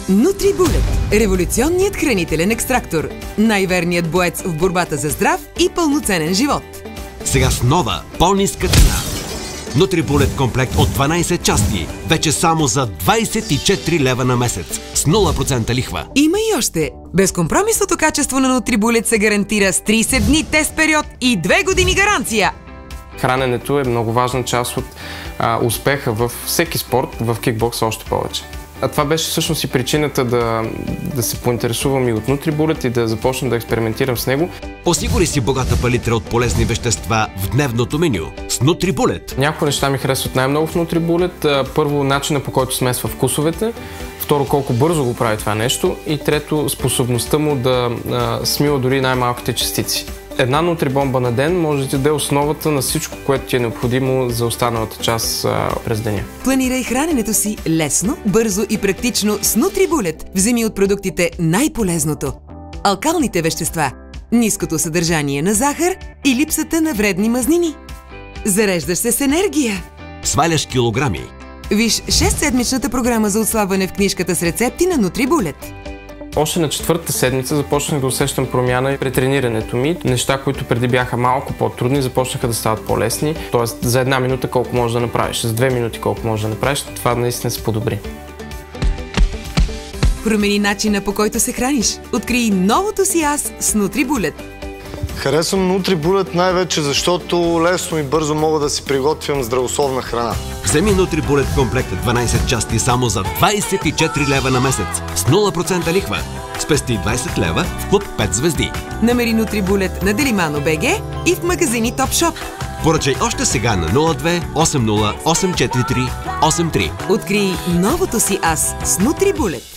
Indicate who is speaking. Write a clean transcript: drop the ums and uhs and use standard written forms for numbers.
Speaker 1: Нутрибулет – революционният хранителен екстрактор. Най-верният боец в борбата за здрав и пълноценен живот.
Speaker 2: Сега с нова, по-ниска цена. Нутрибулет комплект от 12 части. Вече само за 24 лева на месец. С 0% лихва.
Speaker 1: Има и още. Безкомпромисното качество на Нутрибулет се гарантира с 30 дни тест период и 2 години гаранция.
Speaker 3: Храненето е много важна част от успеха във всеки спорт, в кикбокса още повече. А това беше всъщност и причината да се поинтересувам и от Нутрибулет и да започна да експериментирам с него.
Speaker 2: Осигури си богата палитра от полезни вещества в дневното меню с Нутрибулет.
Speaker 3: Някои неща ми харесват най-много в Нутрибулет. Първо, начина, по който смесва вкусовете. Второ, колко бързо го прави това нещо. И трето, способността му да смила дори най-малките частици. Една нутрибомба на ден може да ти даде основата на всичко, което ти е необходимо за останалата част през деня.
Speaker 1: Планирай храненето си лесно, бързо и практично с Нутрибулет. Вземи от продуктите най-полезното. Алкалните вещества, ниското съдържание на захар и липсата на вредни мазнини. Зареждаш се с енергия.
Speaker 2: Сваляш килограми.
Speaker 1: Виж 6-седмичната програма за отслабване в книжката с рецепти на Нутрибулет.
Speaker 3: Още на четвъртата седмица започнах да усещам промяна при тренирането ми. Неща, които преди бяха малко по-трудни, започнаха да стават по-лесни. Тоест за 1 минута колко можеш да направиш, за 2 минути колко можеш да направиш, това наистина се подобри.
Speaker 1: Промени начина, по който се храниш. Открий новото си аз с Нутрибулет.
Speaker 4: Харесвам Нутрибулет най-вече, защото лесно и бързо мога да си приготвям здравословна храна.
Speaker 2: Вземи Нутрибулет комплект 12 части само за 24 лева на месец с 0% лихва. Спести 20 лева в клуб 5 звезди.
Speaker 1: Намери Нутрибулет на Делимано БГ и в магазини Топшоп.
Speaker 2: Поръчай още сега на 02 80 843 83.
Speaker 1: Открий новото си аз с Нутрибулет.